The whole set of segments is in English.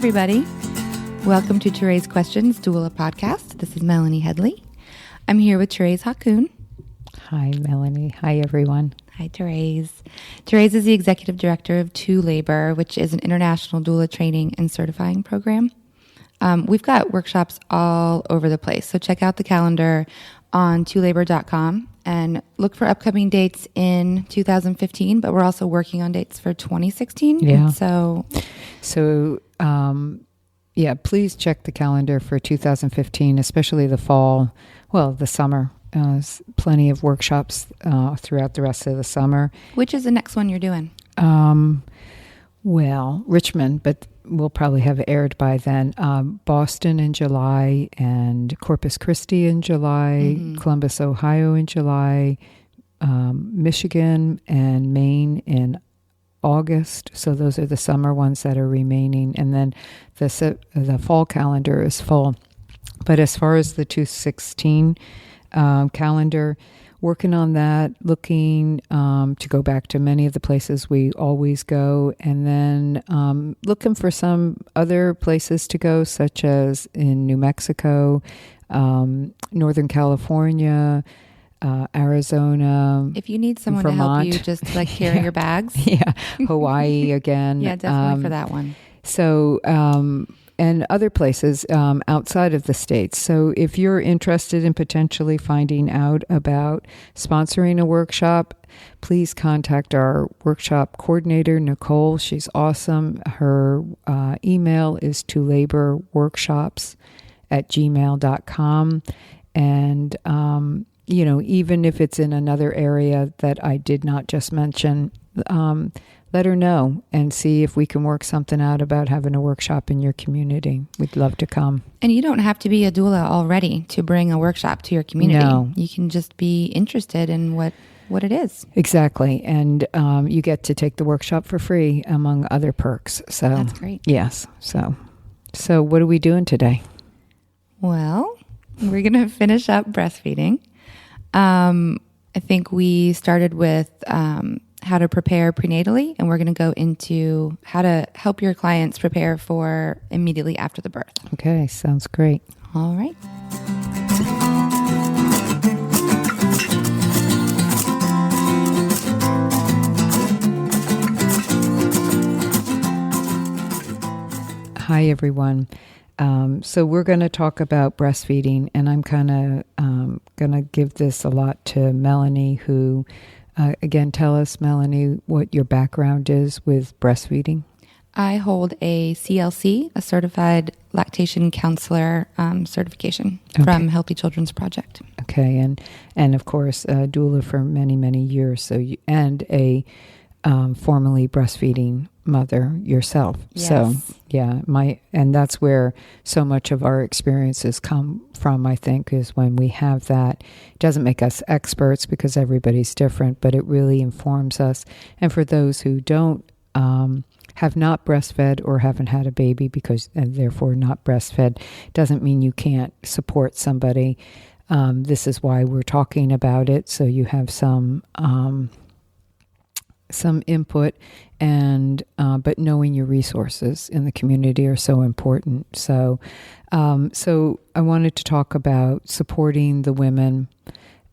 everybody. Welcome to ToRAISE Questions Doula podcast. This is Melanie Headley. I'm here with Thérèse Hakoun. Hi, Melanie. Hi, everyone. Hi, Thérèse. Thérèse is the executive director of ToLabor, which is an international doula training and certifying program. We've got workshops all over the place, so check out the calendar on ToLabor.com and look for upcoming dates in 2015, but we're also working on dates for 2016. Yeah. So, please check the calendar for 2015, especially the fall, the summer. Plenty of workshops throughout the rest of the summer. Which is the next one you're doing? Richmond, but we'll probably have aired by then. Boston in July and Corpus Christi in July, Columbus, Ohio in July, Michigan and Maine in August. So those are the summer ones that are remaining. And then the fall calendar is full. But as far as the 2016 calendar, working on that, looking to go back to many of the places we always go, and then looking for some other places to go, such as in New Mexico, Northern California, Arizona. If you need someone Vermont. to help you just like carry your bags. Yeah, Hawaii again. Yeah, definitely for that one. So, and other places outside of the States. So if you're interested in potentially finding out about sponsoring a workshop, please contact our workshop coordinator, Nicole. She's awesome. Her email is tolaborworkshops@gmail.com. And, even if it's in another area that I did not just mention, let her know and see if we can work something out about having a workshop in your community. We'd love to come. And you don't have to be a doula already to bring a workshop to your community. No. You can just be interested in what it is. Exactly. And you get to take the workshop for free, among other perks. So that's great. Yes. So what are we doing today? Well, we're going to finish up breastfeeding. I think we started with how to prepare prenatally, and we're going to go into how to help your clients prepare for immediately after the birth. Okay, sounds great. All right. Hi, everyone. So we're going to talk about breastfeeding, and I'm kind of going to give this a lot to Melanie, who, again, tell us, Melanie, what your background is with breastfeeding. I hold a CLC, a Certified Lactation Counselor certification from Healthy Children's Project. Okay, and of course, doula for many, many years. And a formerly breastfeeding mother yourself. Yes. So yeah, and that's where so much of our experiences come from, I think, is when we have that. It doesn't make us experts because everybody's different, but it really informs us. And for those who don't have not breastfed or haven't had a baby and therefore not breastfed, doesn't mean you can't support somebody. This is why we're talking about it, so you have some input, and but knowing your resources in the community are so important. So I wanted to talk about supporting the women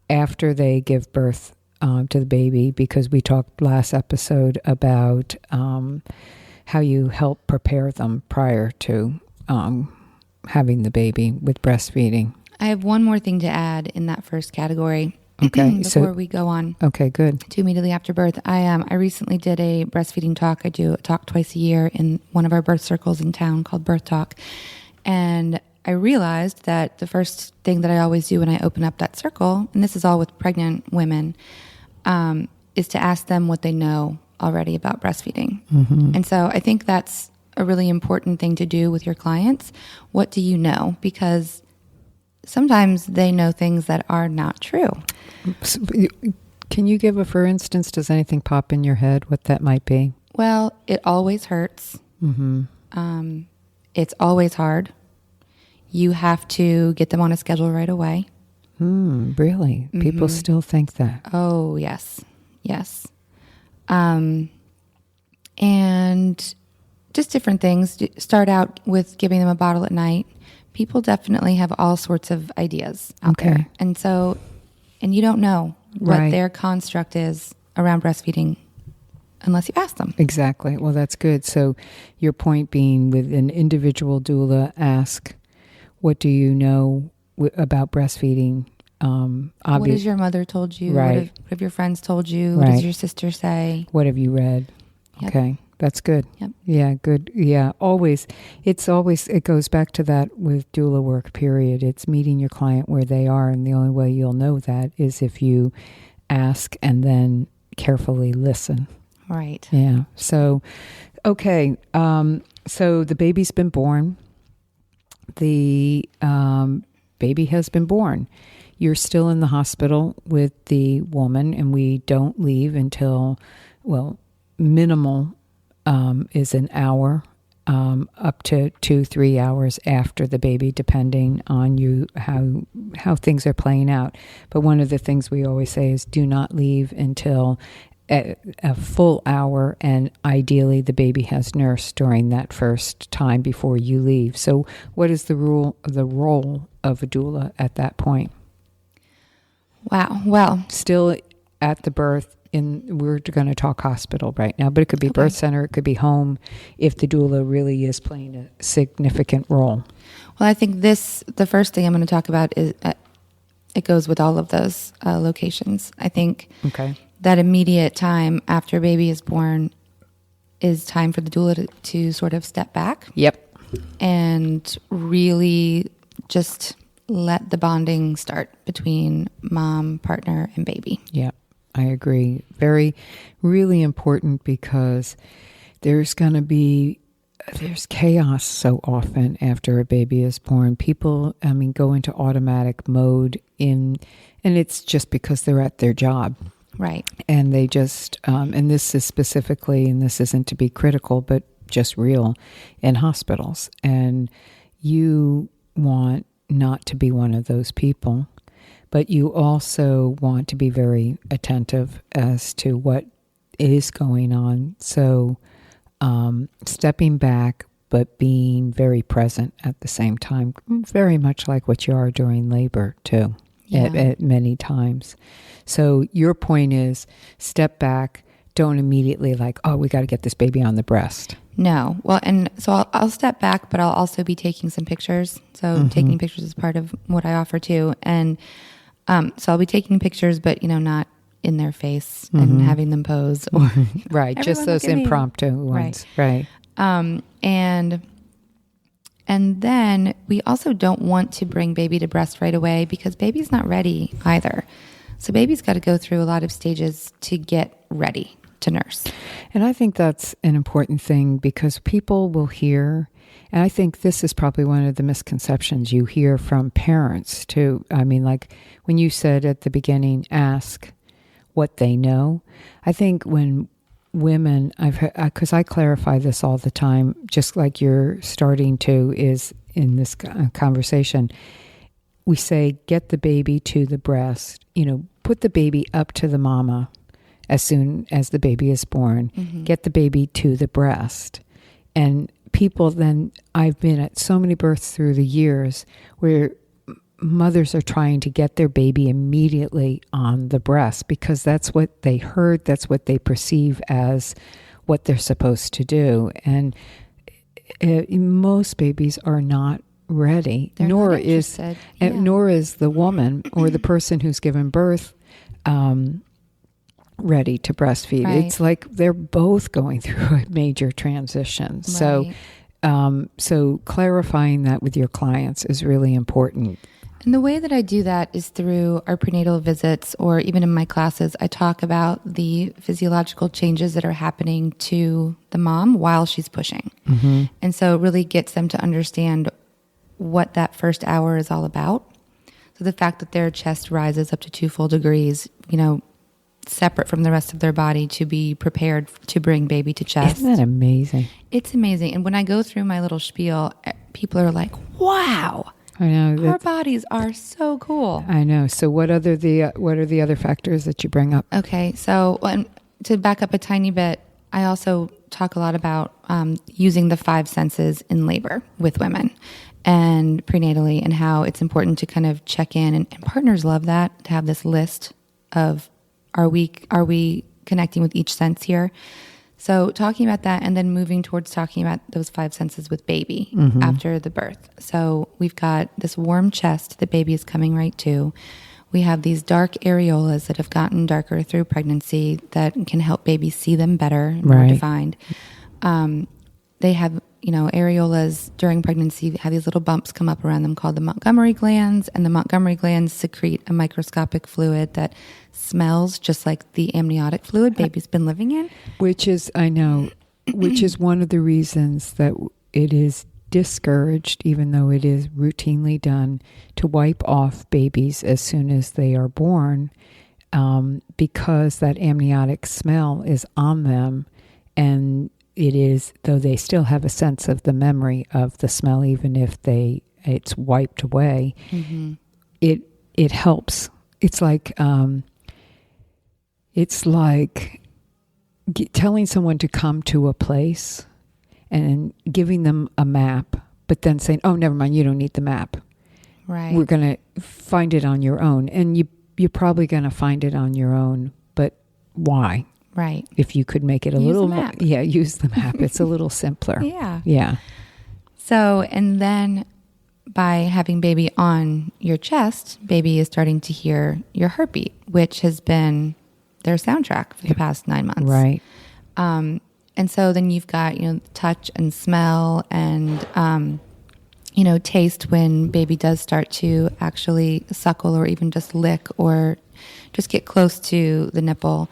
after they give birth to the baby, because we talked last episode about how you help prepare them prior to having the baby with breastfeeding. I have one more thing to add in that first category. Okay. Before we go on. Okay, good. To immediately after birth. I recently did a breastfeeding talk. I do a talk twice a year in one of our birth circles in town called Birth Talk. And I realized that the first thing that I always do when I open up that circle, and this is all with pregnant women, is to ask them what they know already about breastfeeding. Mm-hmm. And so I think that's a really important thing to do with your clients. What do you know? Because sometimes they know things that are not true. Can you give for instance, does anything pop in your head what that might be? Well, it always hurts. Mm-hmm. It's always hard. You have to get them on a schedule right away. Really? Mm-hmm. People still think that? Oh, yes. Yes. And just different things. Start out with giving them a bottle at night. People definitely have all sorts of ideas out there. And so, and you don't know what their construct is around breastfeeding unless you ask them. Exactly. Well, that's good. So your point being, with an individual doula, ask, what do you know about breastfeeding? What has your mother told you? Right. What have your friends told you? What does your sister say? What have you read? Yep. Okay. That's good. Yep. Yeah, good. Yeah, it goes back to that with doula work, period. It's meeting your client where they are, and the only way you'll know that is if you ask and then carefully listen. Right. Yeah. So, okay. So the baby's been born. The baby has been born. You're still in the hospital with the woman, and we don't leave until, minimal is an hour, up to 2-3 hours after the baby, depending on how things are playing out. But one of the things we always say is do not leave until a full hour, and ideally the baby has nursed during that first time before you leave. So what is the role of a doula at that point? Wow. Well, still at the birth. We're going to talk hospital right now, but it could be birth center, it could be home, if the doula really is playing a significant role. Well, I think the first thing I'm going to talk about is it goes with all of those locations. I think that immediate time after a baby is born is time for the doula to sort of step back. Yep. And really just let the bonding start between mom, partner, and baby. Yep. I agree. Really important, because there's chaos so often after a baby is born. People, go into automatic mode and it's just because they're at their job. Right. And they just, and this is specifically, and this isn't to be critical, but just real, in hospitals. And you want not to be one of those people. But you also want to be very attentive as to what is going on. So stepping back, but being very present at the same time, very much like what you are during labor too, at many times. So your point is step back, don't immediately we got to get this baby on the breast. No. Well, and so I'll step back, but I'll also be taking some pictures. So taking pictures is part of what I offer too. And so I'll be taking pictures, but, not in their face and having them pose. Right. Just those impromptu ones. Right. And then we also don't want to bring baby to breast right away, because baby's not ready either. So baby's got to go through a lot of stages to get ready to nurse. And I think that's an important thing, because people will hear, and I think this is probably one of the misconceptions you hear from parents too. When you said at the beginning, ask what they know. I think when women, I've heard, because I clarify this all the time, just like you're starting to is in this conversation, we say, get the baby to the breast, put the baby up to the mama as soon as the baby is born, get the baby to the breast. And people then, I've been at so many births through the years where mothers are trying to get their baby immediately on the breast, because that's what they heard, that's what they perceive as what they're supposed to do. And most babies are not ready, nor is the woman or the person who's given birth ready to breastfeed. Right. It's like they're both going through a major transition. Right. So clarifying that with your clients is really important. And the way that I do that is through our prenatal visits, or even in my classes, I talk about the physiological changes that are happening to the mom while she's pushing. And so it really gets them to understand what that first hour is all about. So the fact that their chest rises up to 2 full degrees, separate from the rest of their body, to be prepared to bring baby to chest. Isn't that amazing? It's amazing. And when I go through my little spiel, people are like, wow. I know. Our bodies are so cool. I know. So what are the other factors that you bring up? Okay. So to back up a tiny bit, I also talk a lot about using the 5 senses in labor with women and prenatally, and how it's important to kind of check in. And partners love that, to have this list of, are we connecting with each sense here? So talking about that, and then moving towards talking about those 5 senses with baby after the birth. So we've got this warm chest that baby is coming right to. We have these dark areolas that have gotten darker through pregnancy that can help babies see them better and more defined. They have, areolas during pregnancy have these little bumps come up around them called the Montgomery glands, and the Montgomery glands secrete a microscopic fluid that smells just like the amniotic fluid baby's been living in. Which is one of the reasons that it is discouraged, even though it is routinely done, to wipe off babies as soon as they are born, because that amniotic smell is on them, and it is, though they still have a sense of the memory of the smell, even if it's wiped away, it helps. It's like telling someone to come to a place and giving them a map, but then saying, "Oh, never mind, you don't need the map. Right. We're going to find it on your own." And you're probably going to find it on your own, but why? Right. If you could make it a little more, use the map. It's a little simpler. Yeah. So, and then by having baby on your chest, baby is starting to hear your heartbeat, which has been their soundtrack for the past 9 months. Right. And so then you've got, touch and smell and, taste when baby does start to actually suckle or even just lick or just get close to the nipple.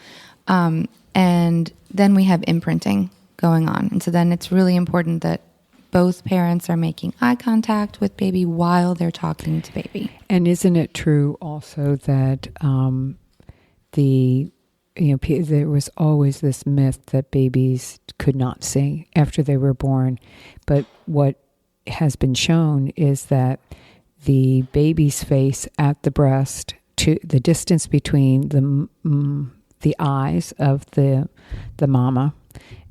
And then we have imprinting going on. And so then it's really important that both parents are making eye contact with baby while they're talking to baby. And isn't it true also that there was always this myth that babies could not see after they were born, but what has been shown is that the baby's face at the breast, to the distance between the eyes of the mama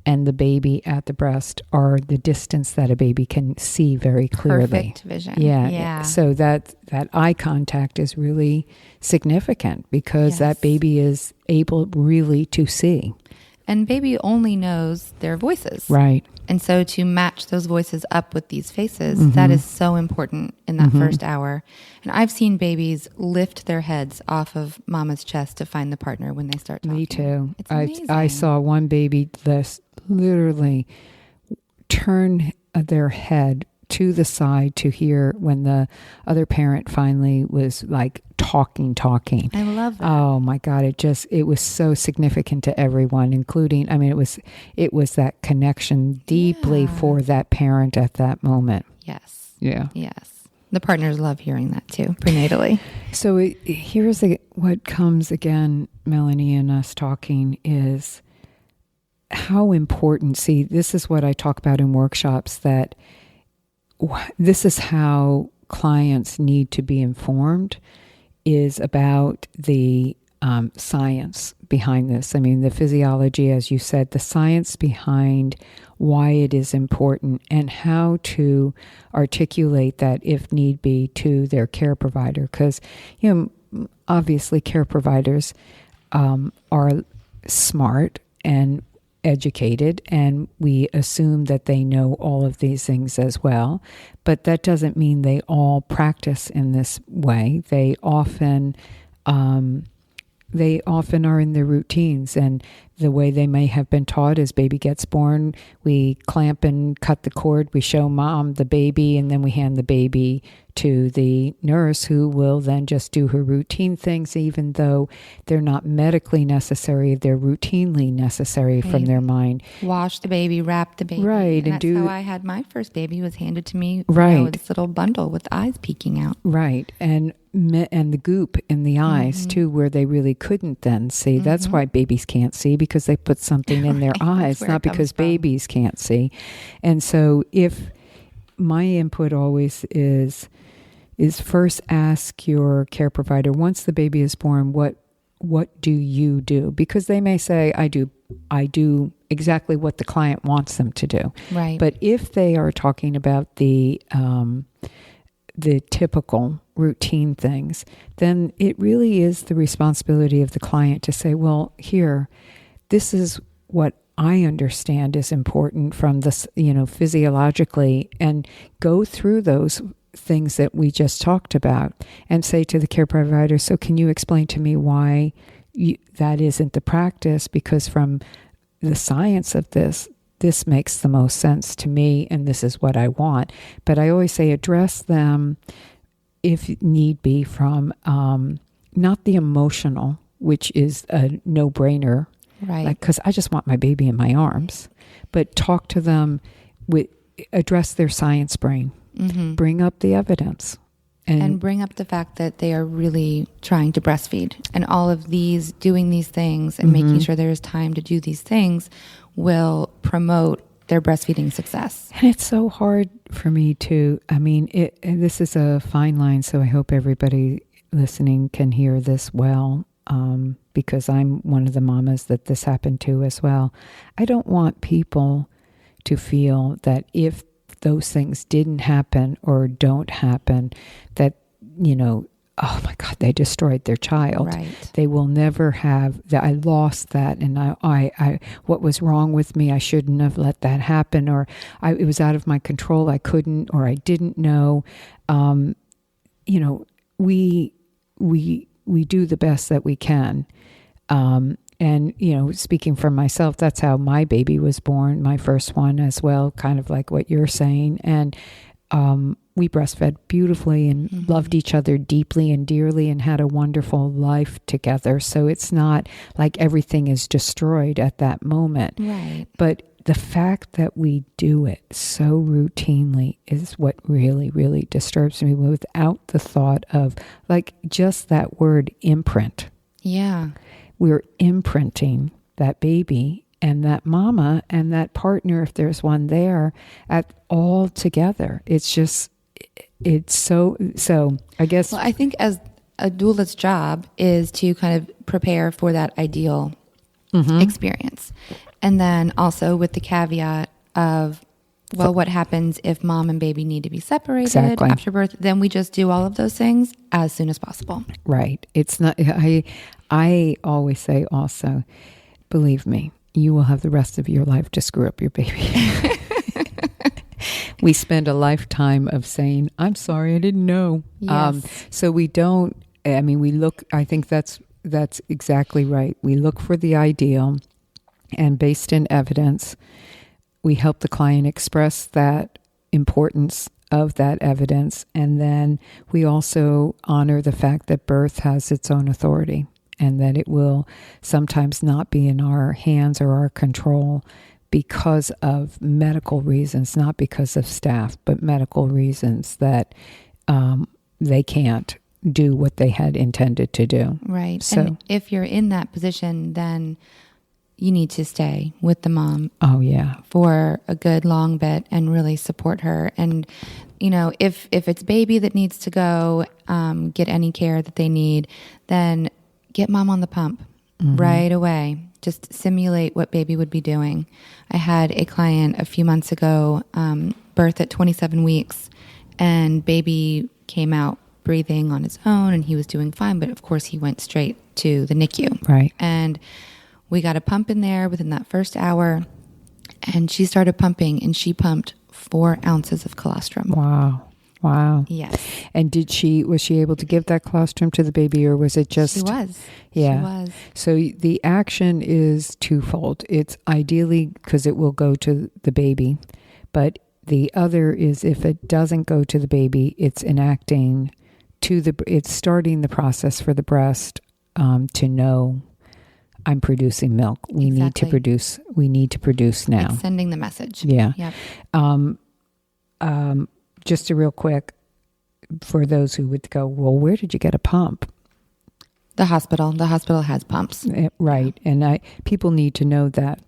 and the baby at the breast are the distance that a baby can see very clearly. Perfect vision. Yeah. So that eye contact is really significant because that baby is able really to see. And baby only knows their voices. Right. And so to match those voices up with these faces, that is so important in that first hour. And I've seen babies lift their heads off of mama's chest to find the partner when they start talking. Me too. It's amazing. I saw one baby literally turn their head to the side to hear when the other parent finally was like talking. I love that. Oh my God. It was so significant to everyone, including, it was that connection deeply for that parent at that moment. Yes. Yeah. Yes. The partners love hearing that too, prenatally. So here's what comes again, Melanie, and us talking is how important, this is what I talk about in workshops, that this is how clients need to be informed, is about the science behind this. The physiology, as you said, the science behind why it is important and how to articulate that if need be to their care provider. Because, obviously care providers are smart and educated, and we assume that they know all of these things as well. But that doesn't mean they all practice in this way. They often are in their routines, and the way they may have been taught is baby gets born, we clamp and cut the cord, we show mom the baby, and then we hand the baby to the nurse, who will then just do her routine things, even though they're not medically necessary, they're routinely necessary from their mind. Wash the baby, wrap the baby. Right. And that's how I had my first baby, was handed to me with this little bundle with eyes peeking out. Right. And the goop in the eyes too, where they really couldn't then see. That's why babies can't see, because they put something in their eyes, not because babies can't see. And so if my input always is first ask your care provider, once the baby is born, what do you do? Because they may say, I do I do exactly what the client wants them to do. Right. But if they are talking about the typical routine things, then it really is the responsibility of the client to say, well, here, this is what I understand is important from this, physiologically, and go through those things that we just talked about and say to the care provider, so can you explain to me why that isn't the practice? Because from the science of this makes the most sense to me, and this is what I want. But I always say address them, if need be, from not the emotional, which is a no-brainer, right? Like, because I just want my baby in my arms. But talk to them, address their science brain, bring up the evidence. And bring up the fact that they are really trying to breastfeed, and all of doing these things and making sure there is time to do these things will promote their breastfeeding success. And it's so hard for me to, this is a fine line, so I hope everybody listening can hear this well, because I'm one of the mamas that this happened to as well. I don't want people to feel that if those things didn't happen or don't happen, that, oh my God, they destroyed their child. Right. They will never have that. I lost that, and I what was wrong with me? I shouldn't have let that happen, or it was out of my control. I couldn't, or I didn't know. We do the best that we can. And, speaking for myself, that's how my baby was born, my first one as well, kind of like what you're saying. And we breastfed beautifully and loved each other deeply and dearly and had a wonderful life together. So it's not like everything is destroyed at that moment. Right. But the fact that we do it so routinely is what really, really disturbs me, without the thought of, like, just that word imprint. Yeah. We're imprinting that baby and that mama and that partner, if there's one there, at all together. It's so I guess. Well, I think as a doula's job is to kind of prepare for that ideal experience. And then also with the caveat of, well, what happens if mom and baby need to be separated after birth? Then we just do all of those things as soon as possible. Right. It's not, I always say also, believe me, you will have the rest of your life to screw up your baby. We spend a lifetime of saying, I'm sorry, I didn't know. Yes. So we don't, we look, I think that's exactly right. We look for the ideal, and based in evidence, we help the client express that importance of that evidence. And then we also honor the fact that birth has its own authority, and that it will sometimes not be in our hands or our control because of medical reasons, not because of staff, but medical reasons that they can't do what they had intended to do. Right. So, and if you're in that position, then you need to stay with the mom. Oh, yeah. For a good long bit and really support her. And, if it's baby that needs to go get any care that they need, then get mom on the pump right away. Just simulate what baby would be doing. I had a client a few months ago, birth at 27 weeks, and baby came out breathing on his own, and he was doing fine. But of course, he went straight to the NICU. Right. And we got a pump in there within that first hour, and she started pumping, and she pumped 4 ounces of colostrum. Wow. Yes. And was she able to give that colostrum to the baby, or was it just? She was. Yeah. She was. So the action is twofold. It's ideally because it will go to the baby, but the other is if it doesn't go to the baby, it's it's starting the process for the breast to know, I'm producing milk. We need to produce now. It's sending the message. Yeah. Yep. Just a real quick, for those who would go, well, where did you get a pump? The hospital. The hospital has pumps. Right. And people need to know that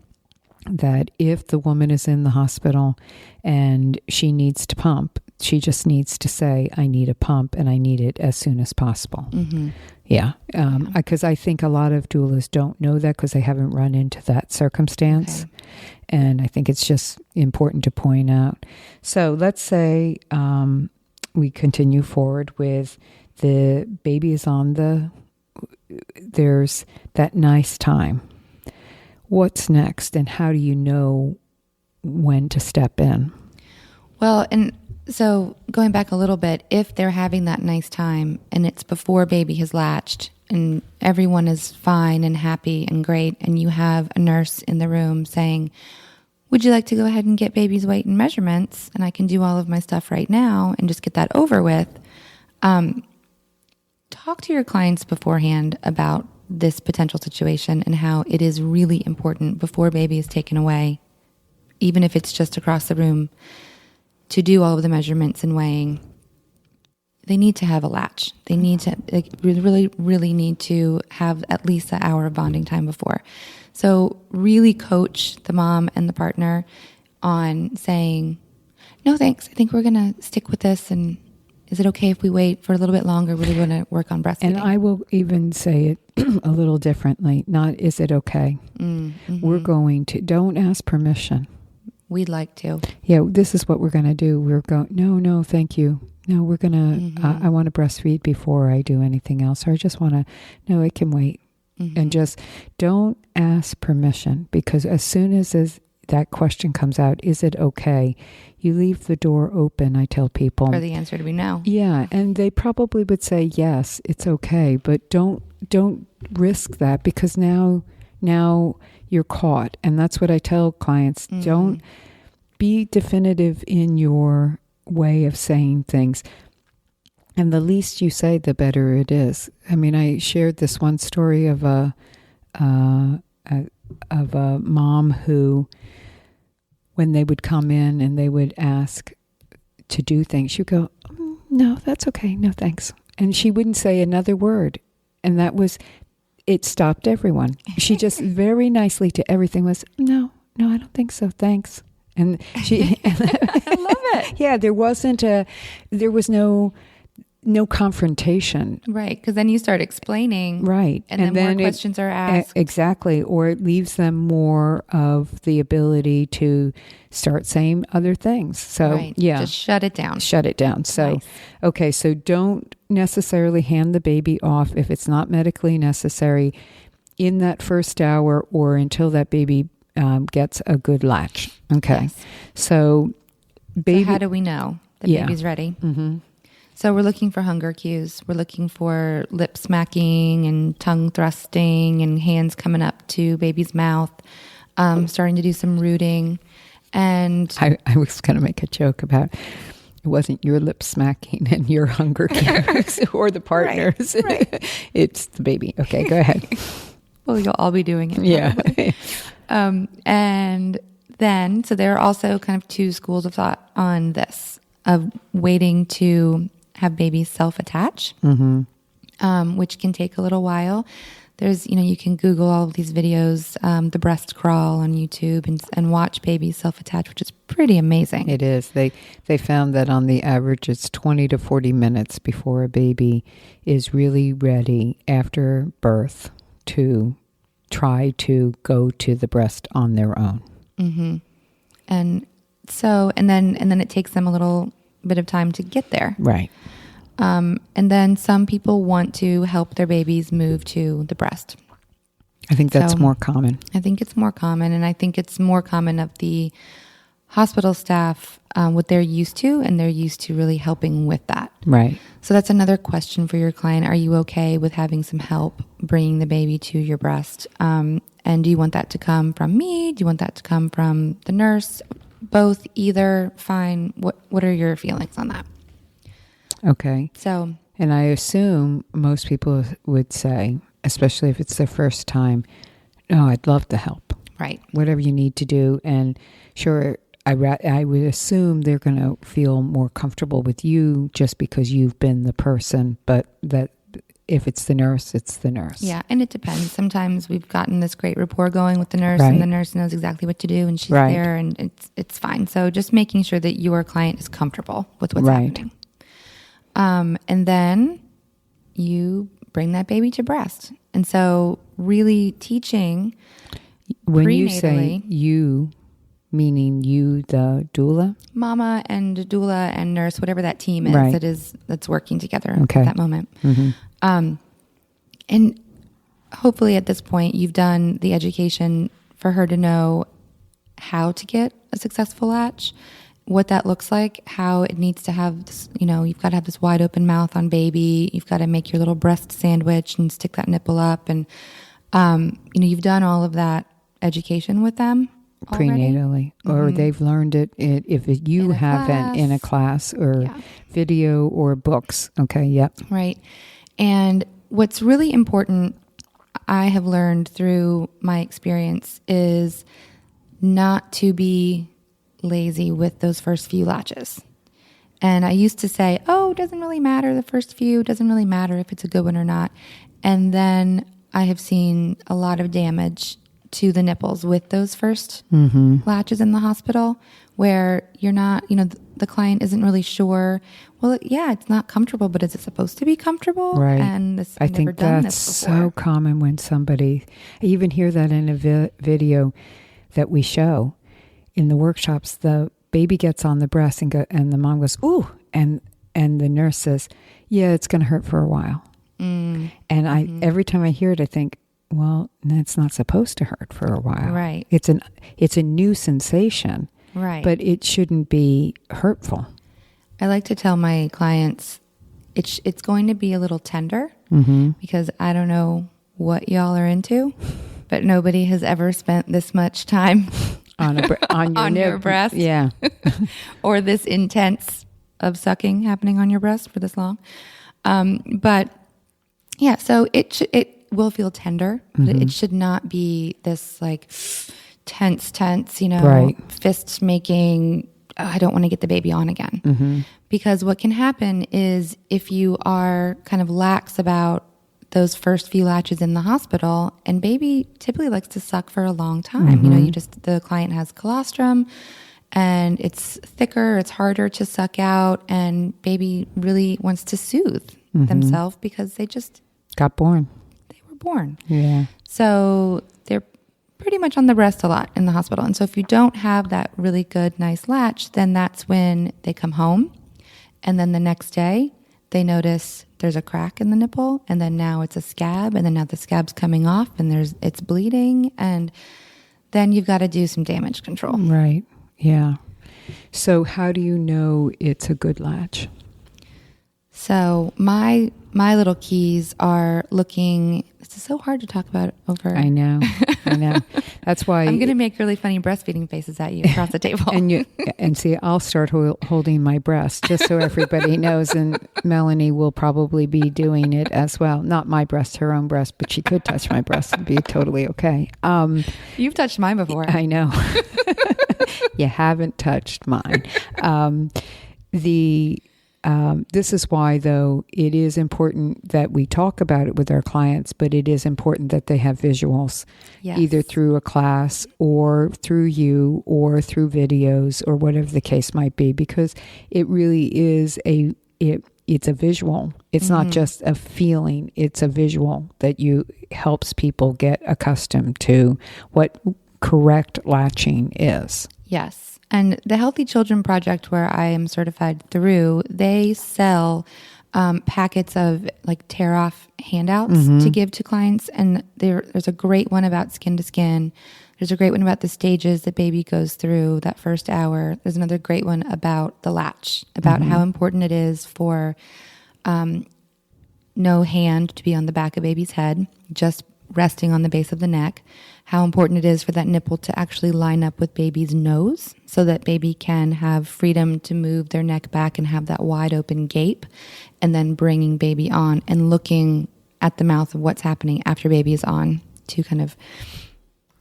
if the woman is in the hospital and she needs to pump, she just needs to say, I need a pump and I need it as soon as possible. Mm-hmm. Yeah. Because I think a lot of doulas don't know that because they haven't run into that circumstance. Okay. And I think it's just important to point out. So let's say we continue forward with the baby is on there's that nice time. What's next, and how do you know when to step in? Well, and so going back a little bit, if they're having that nice time and it's before baby has latched and everyone is fine and happy and great, and you have a nurse in the room saying, would you like to go ahead and get baby's weight and measurements? And I can do all of my stuff right now and just get that over with. Talk to your clients beforehand about this potential situation and how it is really important before baby is taken away, even if it's just across the room, to do all of the measurements and weighing. They need to have a latch. They need to really, really need to have at least an hour of bonding time before. So really coach the mom and the partner on saying, no, thanks. I think we're going to stick with this. And is it okay if we wait for a little bit longer? Really want to work on breastfeeding. And I will even say it a little differently. Not, is it okay? Mm-hmm. We're going to, don't ask permission. We'd like to. Yeah, this is what we're going to do. We're going, no, thank you. No, we're going to, I want to breastfeed before I do anything else. Or I just want to, no, it can wait. Mm-hmm. And just don't ask permission, because as soon as that question comes out, is it okay? You leave the door open, I tell people. For the answer to be no. Yeah, and they probably would say, yes, it's okay. But don't risk that, because now you're caught. And that's what I tell clients. Mm-hmm. Don't be definitive in your way of saying things. And the least you say, the better it is. I mean, I shared this one story of a mom who, when they would come in and they would ask to do things, she'd go, no, that's okay. No, thanks. And she wouldn't say another word. And it stopped everyone. She just very nicely to everything was, no, I don't think so. Thanks. And she, I love it. Yeah, there was no confrontation. Right, because then you start explaining. Right. And then more questions are asked. Exactly. Or it leaves them more of the ability to start saying other things. So, right. Yeah. Just shut it down. So, nice. Okay, so don't necessarily hand the baby off if it's not medically necessary in that first hour or until that baby gets a good latch. Okay. Yes. So how do we know the baby's ready? Mm-hmm. So we're looking for hunger cues. We're looking for lip smacking and tongue thrusting and hands coming up to baby's mouth, starting to do some rooting. And I was going to make a joke about it wasn't your lip smacking and your hunger cues or the partners. Right. It's the baby. Okay, go ahead. Well, you'll all be doing it. Yeah. And then, so there are also kind of two schools of thought on this, of waiting to have babies self-attach, which can take a little while. There's, you can Google all of these videos, the breast crawl on YouTube, and watch babies self-attach, which is pretty amazing. It is. They found that on the average, it's 20 to 40 minutes before a baby is really ready after birth to try to go to the breast on their own. Mm-hmm. And then it takes them a little bit of time to get there. Right. And then some people want to help their babies move to the breast. I think that's more common. I think it's more common, and I think it's more common of the hospital staff, what they're used to, and they're used to really helping with that. Right. So that's another question for your client. Are you okay with having some help bringing the baby to your breast? And do you want that to come from me? Do you want that to come from the nurse? Both, either, fine. What are your feelings on that? Okay. So, and I assume most people would say, especially if it's their first time, "Oh, I'd love to help." Right. Whatever you need to do, and sure, I would assume they're going to feel more comfortable with you just because you've been the person, but that if it's the nurse, it's the nurse. Yeah, and it depends. Sometimes we've gotten this great rapport going with the nurse, Right. and the nurse knows exactly what to do, and she's Right. there, and it's fine. So just making sure that your client is comfortable with what's Right. happening. And then you bring that baby to breast. And so really teaching When you say prenatally, you, meaning you, the doula? mama and doula and nurse, whatever that team is Right. that's working together Okay. at that moment. Mm-hmm. And hopefully at this point, you've done the education for her to know how to get a successful latch, what that looks like, how it needs to have this, you've got to have this wide open mouth on baby. You've got to make your little breast sandwich and stick that nipple up. And, you've done all of that education with them already. Prenatally, or they've learned it if you haven't in a class or video or books. Okay, yep. Right. And what's really important, I have learned through my experience, is not to be lazy with those first few latches. And I used to say, it doesn't really matter the first few, doesn't really matter if it's a good one or not. And then I have seen a lot of damage to the nipples with those first latches in the hospital, where you're not, the client isn't really sure. Well, it's not comfortable, but is it supposed to be comfortable? Right. And I I've never think done that's this before. so common when I even hear that in a video that we show in the workshops. The baby gets on the breast and the mom goes, ooh, and the nurse says, yeah, it's going to hurt for a while. And every time I hear it, I think, well, that's not supposed to hurt for a while. Right. It's a new sensation. Right. But it shouldn't be hurtful. I like to tell my clients it's going to be a little tender because I don't know what y'all are into, but nobody has ever spent this much time on your breast. Yeah. Or this intense of sucking happening on your breast for this long. But yeah, so it will feel tender, but it should not be this like tense, Right. fist making, I don't want to get the baby on again. Because what can happen is if you are kind of lax about those first few latches in the hospital, and baby typically likes to suck for a long time. The client has colostrum and it's thicker, it's harder to suck out, and baby really wants to soothe themselves because they Got born. were born. Yeah. So they're pretty much on the breast a lot in the hospital. And so if you don't have that really good, nice latch, then that's when they come home. And then the next day they notice there's a crack in the nipple, and then now it's a scab, and then now the scab's coming off and it's bleeding, and then you've got to do some damage control. Right. Yeah. So how do you know it's a good latch? So my little keys are looking. This is so hard to talk about over. I know. That's why I'm going to make really funny breastfeeding faces at you across the table. and see, I'll start holding my breast just so everybody knows, and Melanie will probably be doing it as well. Not my breast, her own breast, but she could touch my breast and be totally okay. You've touched mine before. I know. You haven't touched mine. This is why, though, it is important that we talk about it with our clients, but it is important that they have visuals, Yes. either through a class or through you or through videos or whatever the case might be, because it really is it's a visual. It's not just a feeling. It's a visual that helps people get accustomed to what correct latching is. Yes. And the Healthy Children Project, where I am certified through, they sell packets of like tear-off handouts to give to clients. And there's a great one about skin to skin. There's a great one about the stages that baby goes through that first hour. There's another great one about the latch, about how important it is for no hand to be on the back of baby's head, just resting on the base of the neck. How important it is for that nipple to actually line up with baby's nose so that baby can have freedom to move their neck back and have that wide open gape, and then bringing baby on and looking at the mouth of what's happening after baby is on to kind of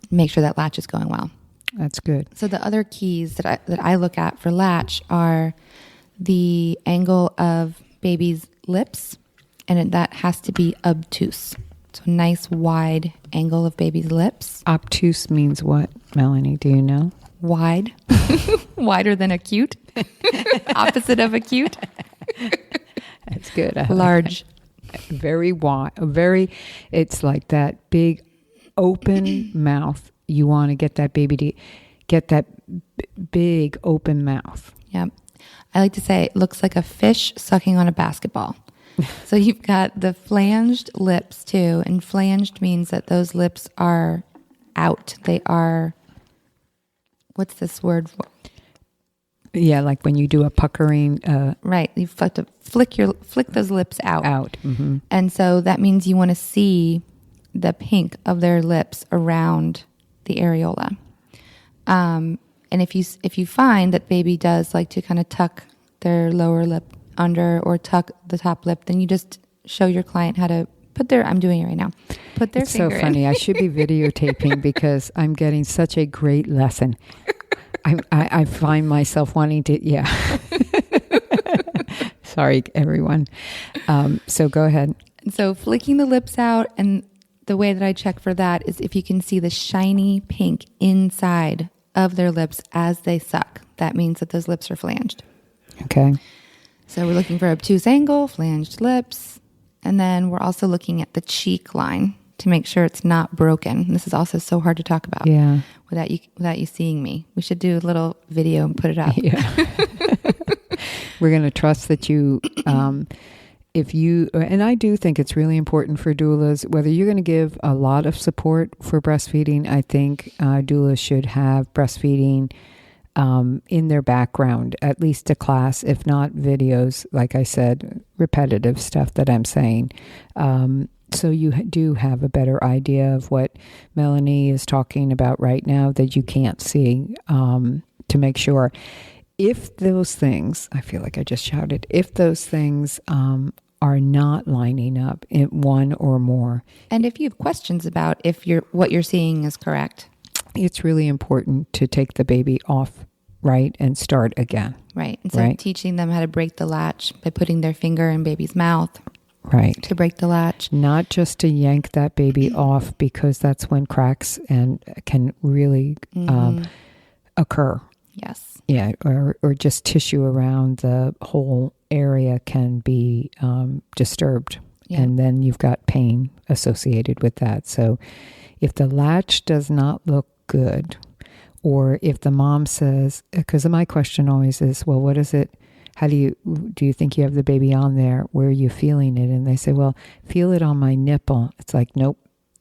make sure that latch is going well. That's good. So the other keys that I look at for latch are the angle of baby's lips and that has to be obtuse. So a nice wide angle of baby's lips. Obtuse means what, Melanie? Do you know? Wide. Wider than acute. Opposite of acute. That's good. Large. Very wide. It's like that big open mouth. You want to get that baby to get that big open mouth. Yep. I like to say it looks like a fish sucking on a basketball. So you've got the flanged lips too. And flanged means that those lips are out. They are, what's this word for? Yeah, like when you do a puckering. Right. You have to flick those lips out. Mm-hmm. And so that means you want to see the pink of their lips around the areola. And if you find that baby does like to kind of tuck their lower lip under or tuck the top lip, then you just show your client how to I'm doing it right now. Put their finger in. It's so funny. I should be videotaping because I'm getting such a great lesson. I find myself wanting to, yeah. Sorry, everyone. So go ahead. So flicking the lips out, and the way that I check for that is if you can see the shiny pink inside of their lips as they suck. That means that those lips are flanged. Okay. So we're looking for obtuse angle, flanged lips, and then we're also looking at the cheek line to make sure it's not broken. This is also so hard to talk about. Yeah. Without you seeing me. We should do a little video and put it up. Yeah. We're going to trust that you, and I do think it's really important for doulas, whether you're going to give a lot of support for breastfeeding, I think doulas should have breastfeeding in their background, at least a class, if not videos, like I said, repetitive stuff that I'm saying. So you do have a better idea of what Melanie is talking about right now that you can't see, to make sure. If those things, I feel like I just shouted, if those things are not lining up in one or more. And if you have questions about if what you're seeing is correct. It's really important to take the baby off, right, and start again. Right. Instead of teaching them how to break the latch by putting their finger in baby's mouth. Right. To break the latch. Not just to yank that baby off, because that's when cracks can really occur. Yes. Yeah, or just tissue around the whole area can be disturbed. Yeah. And then you've got pain associated with that. So if the latch does not look good, or if the mom says, because my question always is, well, what is it? How do you think you have the baby on there? Where are you feeling it? And they say, well, feel it on my nipple. It's like, nope.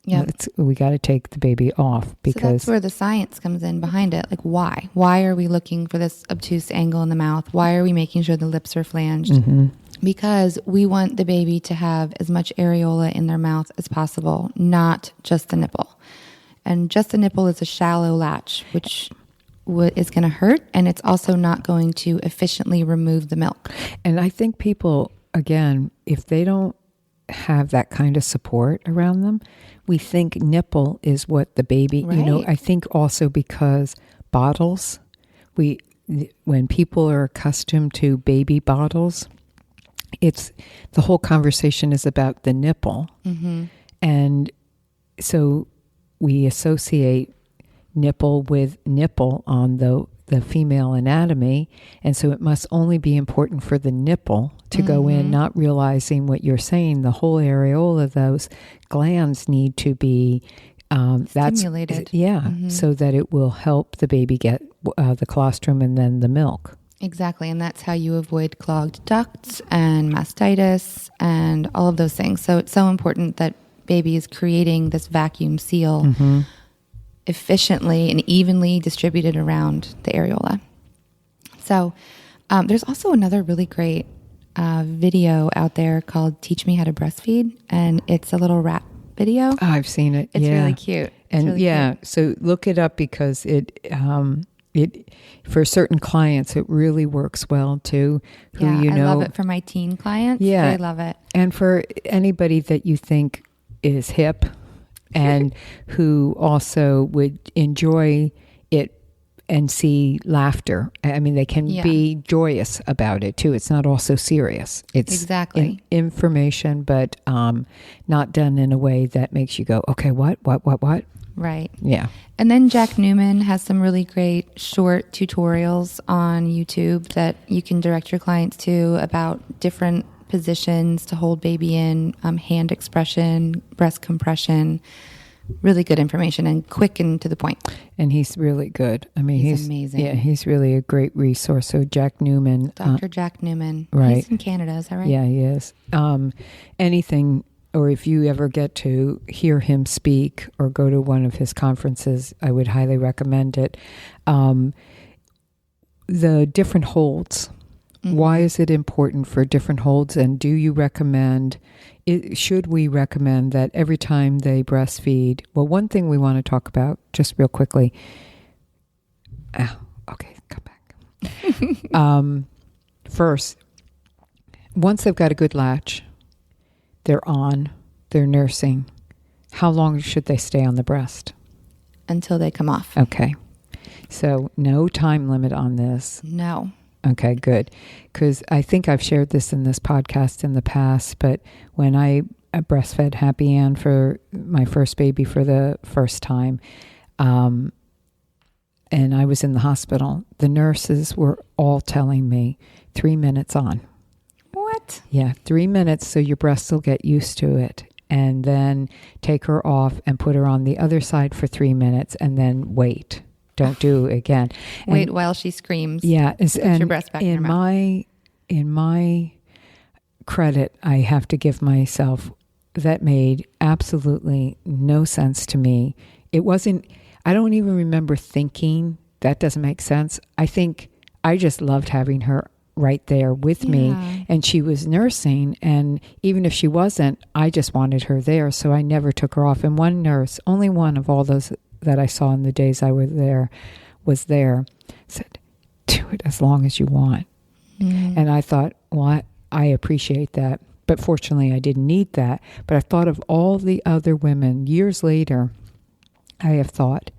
Yeah, we got to take the baby off, because so that's where the science comes in behind it. Like, why? Why are we looking for this obtuse angle in the mouth? Why are we making sure the lips are flanged? Mm-hmm. Because we want the baby to have as much areola in their mouth as possible, not just the nipple. And just the nipple is a shallow latch, which is going to hurt, and it's also not going to efficiently remove the milk. And I think people, again, if they don't have that kind of support around them, we think nipple is what the baby, right. I think also because bottles, when people are accustomed to baby bottles, it's the whole conversation is about the nipple. Mm-hmm. And so we associate nipple with nipple on the female anatomy, and so it must only be important for the nipple to go in, not realizing what you're saying. The whole areola, those glands need to be stimulated. So that it will help the baby get the colostrum and then the milk. Exactly, and that's how you avoid clogged ducts and mastitis and all of those things. So it's so important that baby is creating this vacuum seal efficiently and evenly distributed around the areola. So there's also another really great video out there called Teach Me How to Breastfeed, and it's a little rap video. Oh, I've seen it. It's really cute. Cute. So look it up, because it for certain clients it really works well too. I love it for my teen clients. Yeah, they love it. And for anybody that you think is hip and who also would enjoy it and see laughter. I mean, they can be joyous about it too. It's not all so serious. It's exactly information, but not done in a way that makes you go, okay, what? Right. Yeah. And then Jack Newman has some really great short tutorials on YouTube that you can direct your clients to about different positions to hold baby in, hand expression, breast compression. Really good information and quick and to the point. And he's really good. I mean, he's amazing. Yeah, he's really a great resource. So Jack Newman. Dr. Jack Newman. Right. He's in Canada, is that right? Yeah, he is. Anything, or if you ever get to hear him speak or go to one of his conferences, I would highly recommend it. The different holds. Mm-hmm. Why is it important for different holds? And do you recommend, should we recommend that every time they breastfeed? Well, one thing we want to talk about just real quickly. Okay, come back. First, once they've got a good latch, they're nursing. How long should they stay on the breast? Until they come off. Okay. So no time limit on this. No. Okay, good. Because I think I've shared this in this podcast in the past, but when I breastfed Happy Ann for my first baby for the first time, and I was in the hospital, the nurses were all telling me 3 minutes on. What? Yeah, 3 minutes so your breasts will get used to it. And then take her off and put her on the other side for 3 minutes and then wait. Don't do it again. Wait while she screams. Yeah. Put your breast back in her mouth. In my credit, I have to give myself, that made absolutely no sense to me. I don't even remember thinking, that doesn't make sense. I think I just loved having her right there with me, and she was nursing, and even if she wasn't, I just wanted her there, so I never took her off. And one nurse, only one of all those that I saw in the days I was there, said, do it as long as you want. And I thought, well, I appreciate that, but fortunately I didn't need that. But I thought of all the other women years later. I have thought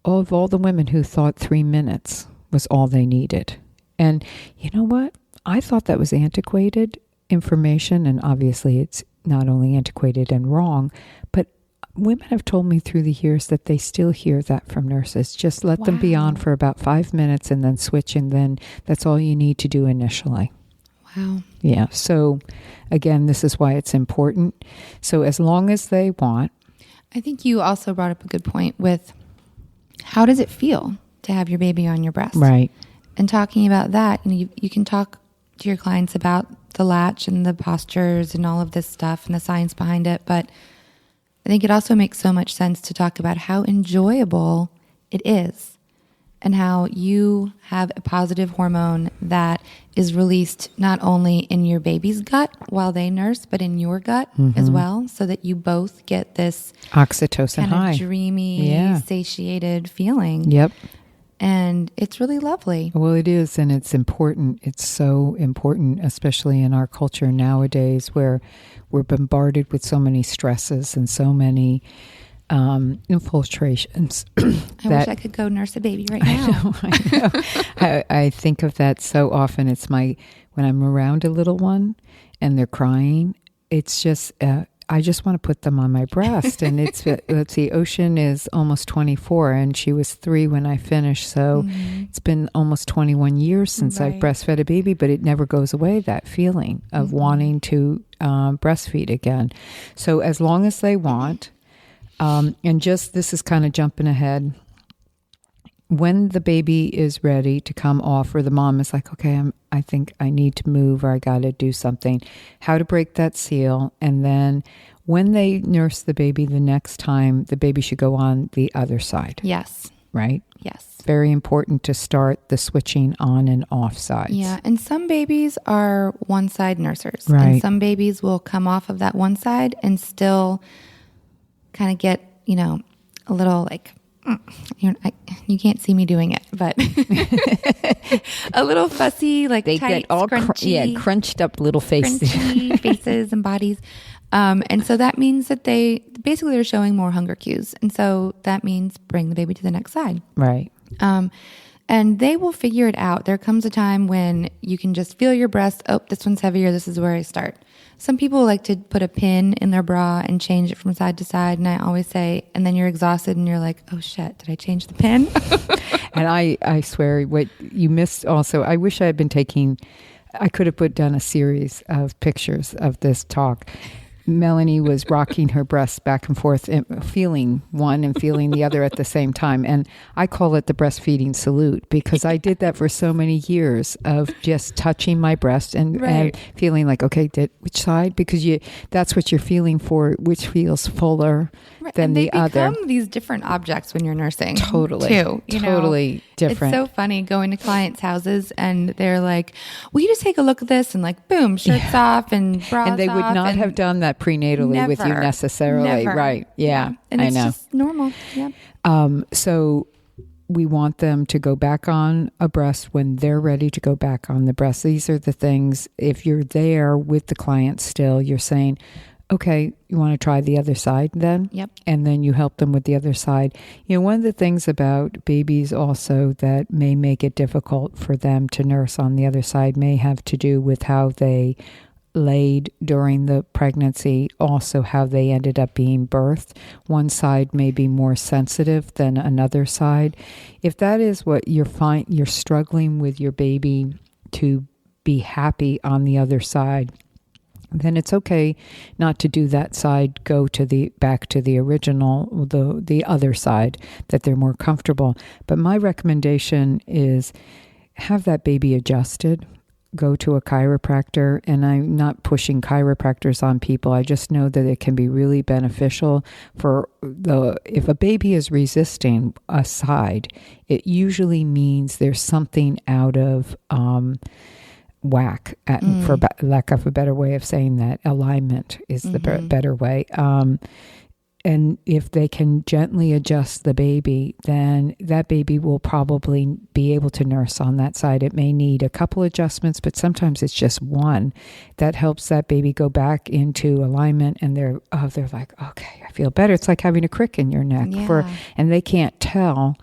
of all the women who thought 3 minutes was all they needed. And you know what? I thought that was antiquated information, and obviously it's not only antiquated and wrong, but women have told me through the years that they still hear that from nurses. Just let them be on for about 5 minutes and then switch, and then that's all you need to do initially. Wow. Yeah. So again, this is why it's important. So as long as they want. I think you also brought up a good point with how does it feel to have your baby on your breast? Right. And talking about that, you can talk to your clients about the latch and the postures and all of this stuff and the science behind it. But I think it also makes so much sense to talk about how enjoyable it is and how you have a positive hormone that is released not only in your baby's gut while they nurse, but in your gut as well, so that you both get this oxytocin kind high, of dreamy, satiated feeling. Yep. And it's really lovely. Well, it is, and it's important. It's so important, especially in our culture nowadays where we're bombarded with so many stresses and so many infiltrations. I wish I could go nurse a baby right now. I know. I think of that so often. It's when I'm around a little one and they're crying, it's just... I just want to put them on my breast. And it's, let's see, Ocean is almost 24 and she was 3 when I finished. So it's been almost 21 years since I've breastfed a baby, but it never goes away, that feeling of wanting to breastfeed again. So as long as they want, and just, this is kind of jumping ahead, when the baby is ready to come off, or the mom is like, okay, I think I need to move, or I got to do something, how to break that seal. And then when they nurse the baby the next time, the baby should go on the other side. Yes. Right? Yes. Very important to start the switching on and off sides. Yeah. And some babies are one side nursers. Right. And some babies will come off of that one side and still kind of get, a little like, you can't see me doing it, but a little fussy, like they tight, get all scrunchy, crunched up little faces, faces and bodies. And so that means that they're showing more hunger cues. And so that means bring the baby to the next side. Right. And they will figure it out. There comes a time when you can just feel your breast. Oh, this one's heavier. This is where I start. Some people like to put a pin in their bra and change it from side to side. And I always say, and then you're exhausted and you're like, oh shit, did I change the pin? And I swear what you missed also, I wish I had been I could have done a series of pictures of this talk. Melanie was rocking her breasts back and forth, and feeling one and feeling the other at the same time. And I call it the breastfeeding salute, because I did that for so many years of just touching my breast and feeling like, okay, which side? Because that's what you're feeling for, which feels fuller than the other. They become these different objects when you're nursing. Totally. Too. Totally different. It's so funny going to clients' houses and they're like, will you just take a look at this? And like, boom, shirts off and bras off. And they would not have done that prenatally with you necessarily. Never. Right. Yeah. And it's I know. just normal. Yeah. So we want them to go back on a breast when they're ready to go back on the breast. These are the things, if you're there with the client still, you're saying, okay, you want to try the other side then? Yep. And then you help them with the other side. One of the things about babies also that may make it difficult for them to nurse on the other side may have to do with how they laid during the pregnancy, also how they ended up being birthed. One side may be more sensitive than another side. If that is what you're struggling with your baby to be happy on the other side, then it's okay not to do that side, go to back to the original, the other side, that they're more comfortable. But my recommendation is have that baby adjusted. Go to a chiropractor, and I'm not pushing chiropractors on people. I just know that it can be really beneficial if a baby is resisting a side, it usually means there's something out of whack, for lack of a better way of saying that. Alignment is the better way. And if they can gently adjust the baby, then that baby will probably be able to nurse on that side. It may need a couple adjustments, but sometimes it's just one that helps that baby go back into alignment. And they're like, okay, I feel better. It's like having a crick in your neck. Yeah. And they can't tell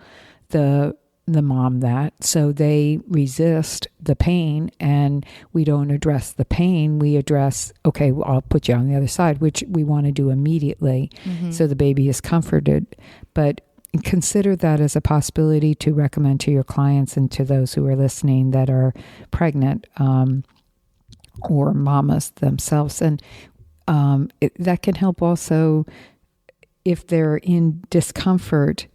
the mom that, so they resist the pain, and we don't address the pain. We address, okay, well, I'll put you on the other side, which we want to do immediately, so the baby is comforted. But consider that as a possibility to recommend to your clients and to those who are listening that are pregnant or mamas themselves. And that can help also if they're in discomfort.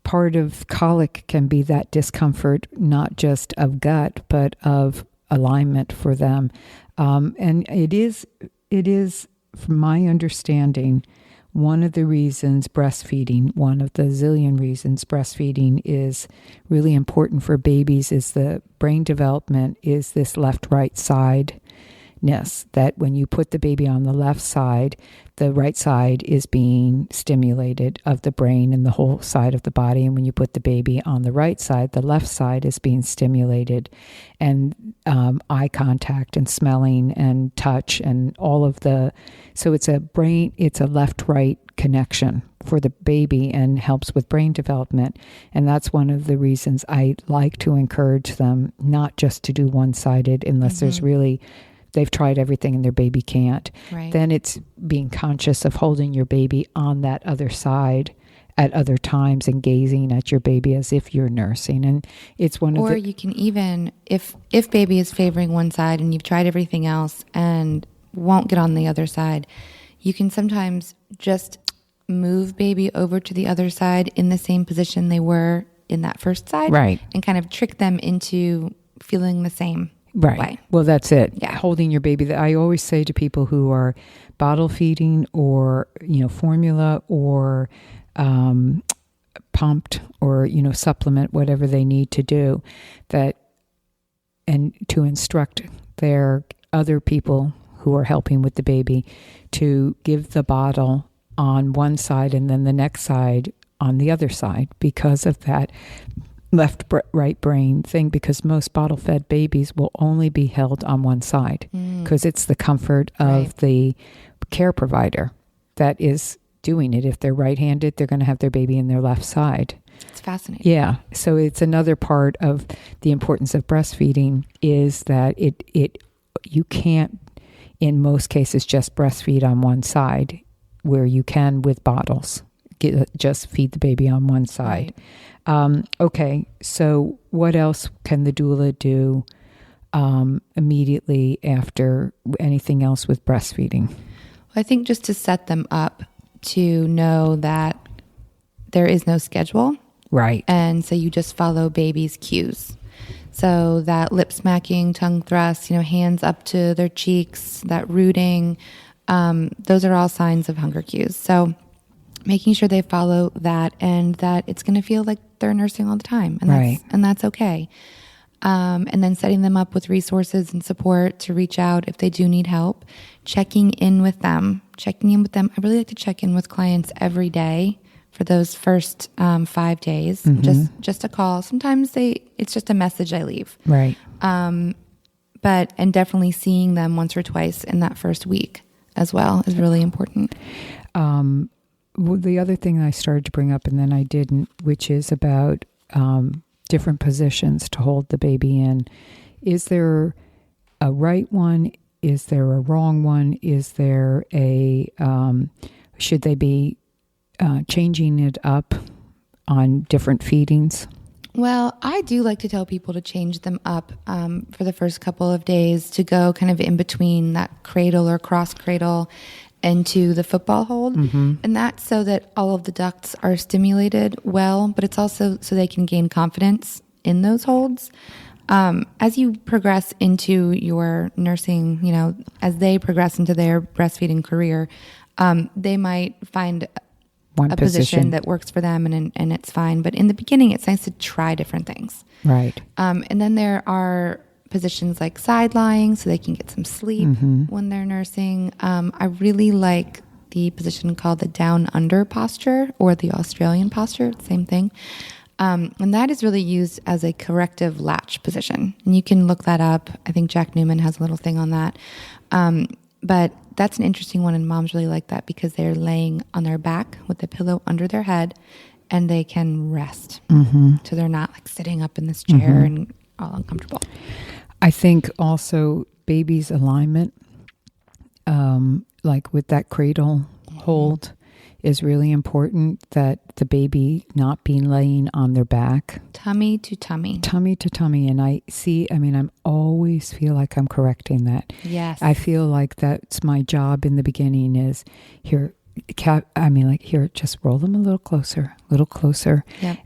Part of colic can be that discomfort, not just of gut, but of alignment for them. And it is, from my understanding, one of the reasons breastfeeding, one of the zillion reasons breastfeeding is really important for babies is the brain development is this left-right side. That when you put the baby on the left side, the right side is being stimulated of the brain and the whole side of the body. And when you put the baby on the right side, the left side is being stimulated. And eye contact and smelling and touch and all of so it's a left-right connection for the baby and helps with brain development. And that's one of the reasons I like to encourage them not just to do one-sided unless there's really... they've tried everything and their baby can't. Right. Then it's being conscious of holding your baby on that other side at other times and gazing at your baby as if you're nursing. And it's one of Or you can even, if baby is favoring one side and you've tried everything else and won't get on the other side, you can sometimes just move baby over to the other side in the same position they were in that first side. Right. And kind of trick them into feeling the same. Right. Way. Well, that's it. Yeah. Holding your baby. I always say to people who are bottle feeding or, formula or pumped or, supplement, whatever they need to do, and to instruct their other people who are helping with the baby to give the bottle on one side and then the next side on the other side because of that right brain thing, because most bottle-fed babies will only be held on one side because it's the comfort of the care provider that is doing it. If they're right-handed, they're going to have their baby in their left side. It's fascinating. Yeah. So it's another part of the importance of breastfeeding is that you can't, in most cases, just breastfeed on one side, where you can with bottles. Just feed the baby on one side. Right. Okay. So what else can the doula do immediately after anything else with breastfeeding? I think just to set them up to know that there is no schedule. Right. And so you just follow baby's cues. So that lip smacking, tongue thrust, hands up to their cheeks, that rooting, those are all signs of hunger cues. So making sure they follow that and that it's going to feel like they're nursing all the time. And that's okay. And then setting them up with resources and support to reach out if they do need help. Checking in with them. I really like to check in with clients every day for those first 5 days. Mm-hmm. Just a call. Sometimes it's just a message I leave. Right. And definitely seeing them once or twice in that first week as well is really important. Well, the other thing I started to bring up and then I didn't, which is about different positions to hold the baby in. Is there a right one? Is there a wrong one? Is there should they be changing it up on different feedings? Well, I do like to tell people to change them up for the first couple of days, to go kind of in between that cradle or cross cradle into the football hold. Mm-hmm. And that's so that all of the ducts are stimulated well, but it's also so they can gain confidence in those holds. As you progress into your nursing, as they progress into their breastfeeding career, they might find a position that works for them and it's fine. But in the beginning, it's nice to try different things. Right. And then there are positions like side lying so they can get some sleep mm-hmm. when they're nursing. I really like the position called the down under posture or the Australian posture, same thing. And that is really used as a corrective latch position. And you can look that up. I think Jack Newman has a little thing on that. But that's an interesting one, and moms really like that because they're laying on their back with the pillow under their head and they can rest. Mm-hmm. So they're not like sitting up in this chair mm-hmm. and all uncomfortable. I think also baby's alignment, like with that cradle hold, is really important, that the baby not be laying on their back. Tummy to tummy. Tummy to tummy. And I always feel like I'm correcting that. Yes. I feel like that's my job in the beginning is here. Here, just roll them a little closer. Yep.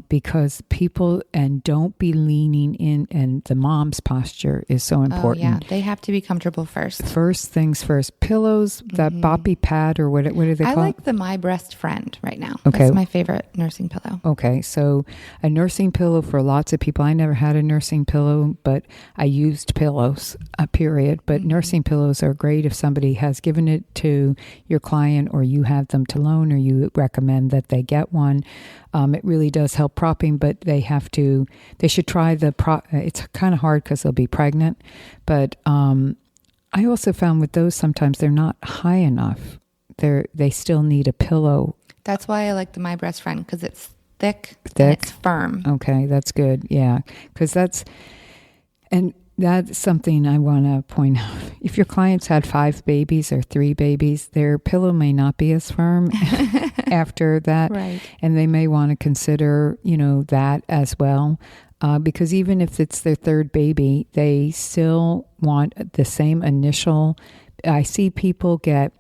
Because people, and don't be leaning in, and the mom's posture is so important. Oh, yeah. They have to be comfortable first. First things first. Pillows, that mm-hmm. boppy pad, or what do they call it? I like the My Breast Friend right now. Okay. That's my favorite nursing pillow. Okay. So a nursing pillow for lots of people. I never had a nursing pillow, but I used pillows, period. But mm-hmm. nursing pillows are great if somebody has given it to your client, or you have them to loan, or you recommend that they get one. It really does help propping, but they should try it's kind of hard because they'll be pregnant. But I also found with those, sometimes they're not high enough. They still need a pillow. That's why I like the My Breast Friend, because it's thick and it's firm. Okay, that's good. Yeah, because that's something I want to point out. If your clients had 5 babies or 3 babies, their pillow may not be as firm after that. Right. And they may want to consider, that as well. Because even if it's their 3rd baby, they still want the same initial. I see people get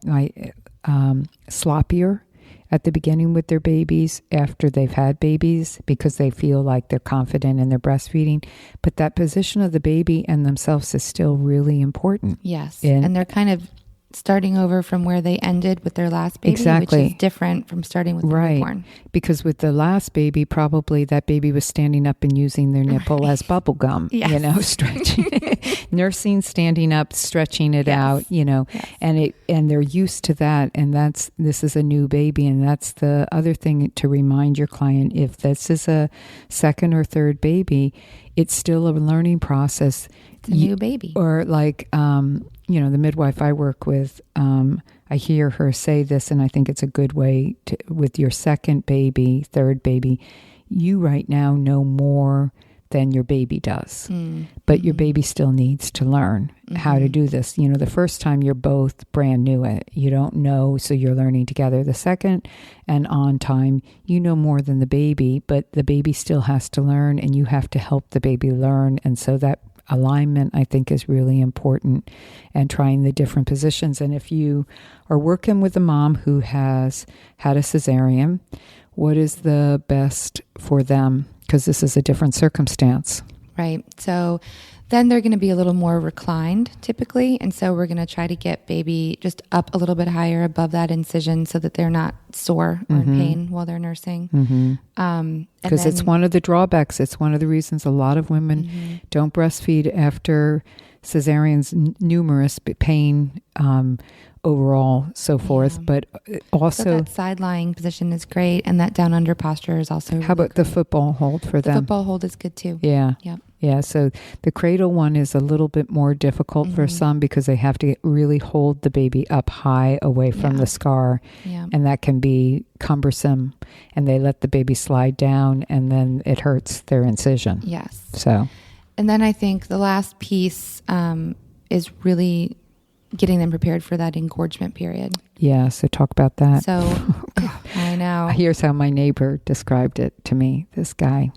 sloppier at the beginning with their babies after they've had babies because they feel like they're confident in their breastfeeding. But that position of the baby and themselves is still really important. Yes. And they're kind of starting over from where they ended with their last baby, exactly. which is different from starting with the newborn. Because with the last baby, probably that baby was standing up and using their nipple as bubble gum, yes. Stretching it. Nursing, standing up, stretching it yes. out, yes. and they're used to that. And this is a new baby. And that's the other thing to remind your client, if this is a 2nd or 3rd baby, it's still a learning process. It's a new baby. Or like, the midwife I work with, I hear her say this, and I think it's a good way with your 2nd baby, 3rd baby, you right now know more than your baby does. But your baby still needs to learn how to do this. You know, the first time you're both brand new at it. You don't know, so you're learning together. The second and on time, you know more than the baby, but the baby still has to learn, and you have to help the baby learn. And so that alignment, I think, is really important, and trying the different positions. And if you are working with a mom who has had a cesarean, what is the best for them? Because this is a different circumstance. Right. So then they're going to be a little more reclined typically. And so we're going to try to get baby just up a little bit higher above that incision so that they're not sore or in pain while they're nursing. Because it's one of the drawbacks. It's one of the reasons a lot of women don't breastfeed after cesareans, numerous pain, overall, so forth. But also, so that side lying position is great, and that down under posture is also how about the football hold for them? The football hold is good too. Yeah. Yep. Yeah, so the cradle one is a little bit more difficult for some because they have to really hold the baby up high away from the scar, and that can be cumbersome, and they let the baby slide down, and then it hurts their incision. Yes. So, and then I think the last piece is really getting them prepared for that engorgement period. Yeah, so talk about that. So, I know. Here's how my neighbor described it to me. This guy,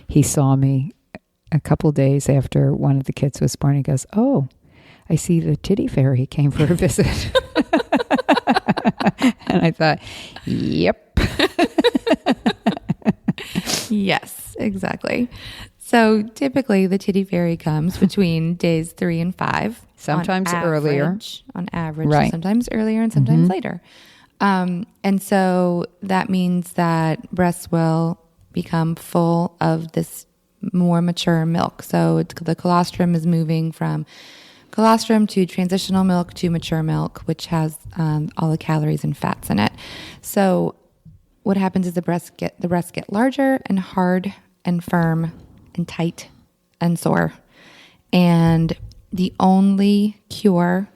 he saw me a couple days after one of the kids was born. He goes, "Oh, I see the titty fairy came for a visit." And I thought, yep. Yes, exactly. So typically the titty fairy comes between days 3 and 5. Sometimes earlier. On average. Right. Sometimes earlier and sometimes later. And so that means that breasts will become full of this more mature milk. So the colostrum is moving from colostrum to transitional milk to mature milk, which has all the calories and fats in it. So what happens is the breasts get larger and hard and firm and tight and sore. And the only cure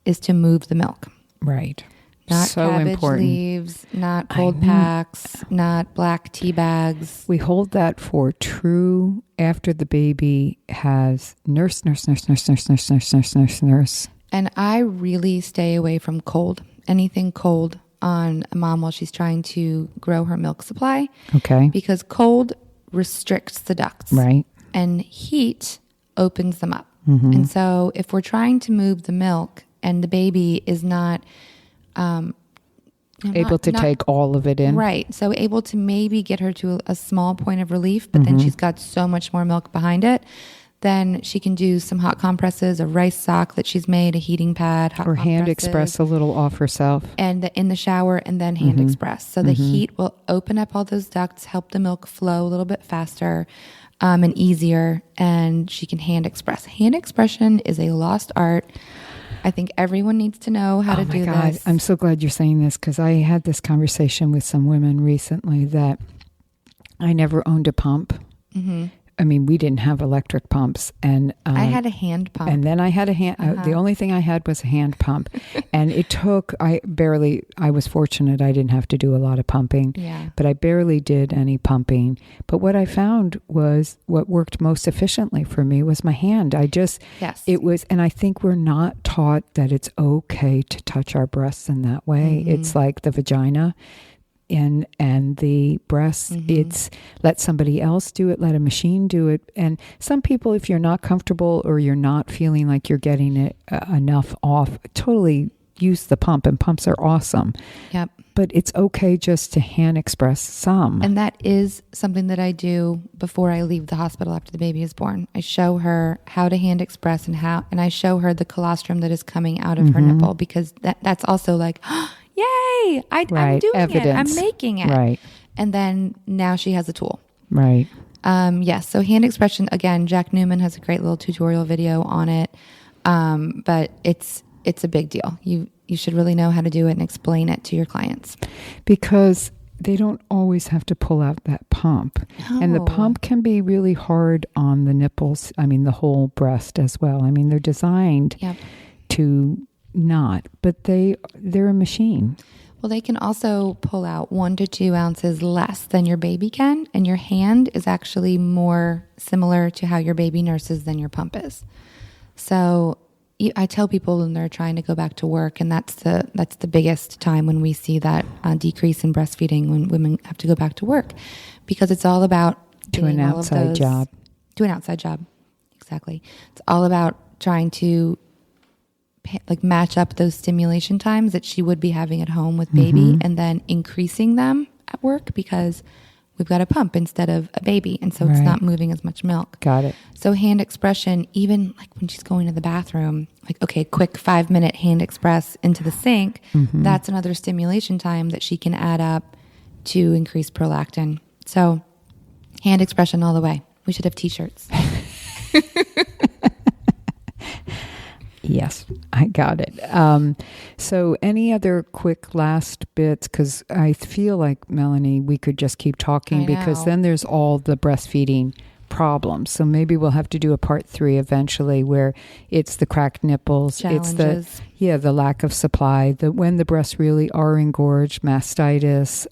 is to move the milk. Right. Not so cabbage important. leaves, not cold packs, not black tea bags. We hold that for true after the baby has nurse. And I really stay away from cold. Anything cold on a mom while she's trying to grow her milk supply. Okay. Because cold restricts the ducts. Right. And heat opens them up. And so if we're trying to move the milk and the baby is not able to take all of it in. Right. So able to maybe get her to a small point of relief, but then she's got so much more milk behind it. Then she can do some hot compresses, a rice sock that she's made, a heating pad, hot or hand compresses, express a little off herself. and in the shower, and then hand express. So the heat will open up all those ducts, help the milk flow a little bit faster and easier, and she can hand express. Hand expression is a lost art. I think everyone needs to know how to do this. I'm so glad you're saying this because I had this conversation with some women recently that I never owned a pump. I mean, we didn't have electric pumps, and I had a hand pump, and then I had a hand. The only thing I had was a hand pump, and it took. I was fortunate; I didn't have to do a lot of pumping. Yeah. But I barely did any pumping. But what I found was what worked most efficiently for me was my hand. Yes. It was, and I think we're not taught that it's okay to touch our breasts in that way. It's like the vagina. And the breasts, it's let somebody else do it, let a machine do it. And some people, if you're not comfortable or you're not feeling like you're getting it enough off, totally use the pump, and pumps are awesome. Yep. But it's okay just to hand express some. And that is something that I do before I leave the hospital after the baby is born. I show her how to hand express and I show her the colostrum that is coming out of her nipple, because that's also like, yay, I'm doing Evidence. it. I'm making it. Right. And then now she has a tool. Right. Yes. So hand expression, again, Jack Newman has a great little tutorial video on it. But it's a big deal. You should really know how to do it and explain it to your clients. Because they don't always have to pull out that pump. No. And the pump can be really hard on the nipples. I mean, the whole breast as well. I mean, they're designed to not, but they're a machine. Well, they can also pull out 1 to 2 ounces less than your baby can, and your hand is actually more similar to how your baby nurses than your pump is. So I tell people when they're trying to go back to work, and that's the biggest time when we see that decrease in breastfeeding when women have to go back to work, because it's all about to an outside job. To an outside job, exactly. It's all about trying to like match up those stimulation times that she would be having at home with baby, and then increasing them at work because we've got a pump instead of a baby, and so it's not moving as much milk. Got it. So hand expression, even like when she's going to the bathroom, like, okay, quick 5-minute hand express into the sink, that's another stimulation time that she can add up to increase prolactin. So hand expression all the way. We should have t-shirts. Yes, I got it. So any other quick last bits? Because I feel like, Melanie, we could just keep talking because then there's all the breastfeeding problems. So maybe we'll have to do a part 3 eventually where it's the cracked nipples. Challenges. It's the lack of supply, when the breasts really are engorged, mastitis,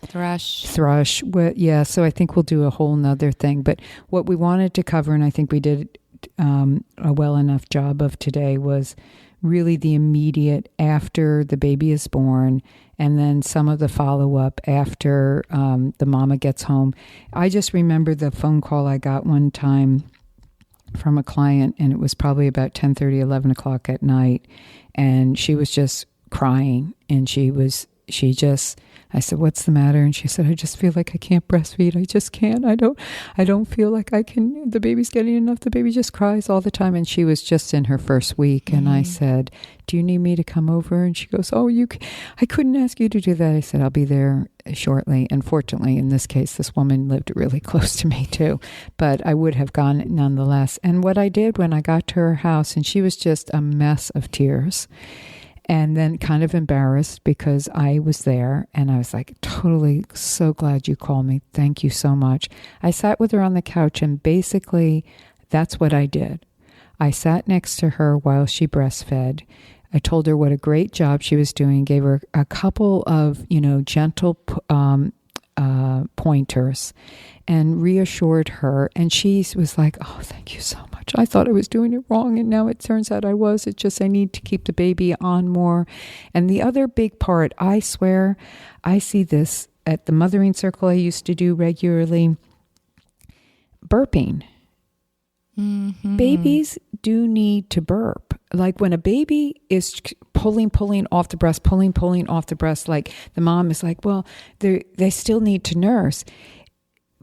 thrush. So I think we'll do a whole nother thing. But what we wanted to cover, and I think we did a well enough job of today, was really the immediate after the baby is born, and then some of the follow-up after the mama gets home. I just remember the phone call I got one time from a client, and it was probably about 10:30, 11 o'clock at night, and she was just crying, and I said, "What's the matter?" And she said, "I just feel like I can't breastfeed. I just can't. I don't feel like I can. The baby's getting enough. The baby just cries all the time." And she was just in her first week. And I said, "Do you need me to come over?" And she goes, "Oh, I couldn't ask you to do that." I said, "I'll be there shortly." And fortunately, in this case, this woman lived really close to me too, but I would have gone nonetheless. And what I did when I got to her house, and she was just a mess of tears, and then kind of embarrassed because I was there, and I was like, totally so glad you called me. Thank you so much. I sat with her on the couch, and basically that's what I did. I sat next to her while she breastfed. I told her what a great job she was doing, gave her a couple of, gentle pointers, and reassured her. And she was like, "Oh, thank you so much. I thought I was doing it wrong, and now it turns out I was. It's just I need to keep the baby on more." And the other big part, I swear, I see this at the mothering circle I used to do regularly, burping. Babies do need to burp. Like when a baby is pulling off the breast, pulling off the breast, like the mom is like, well, they still need to nurse.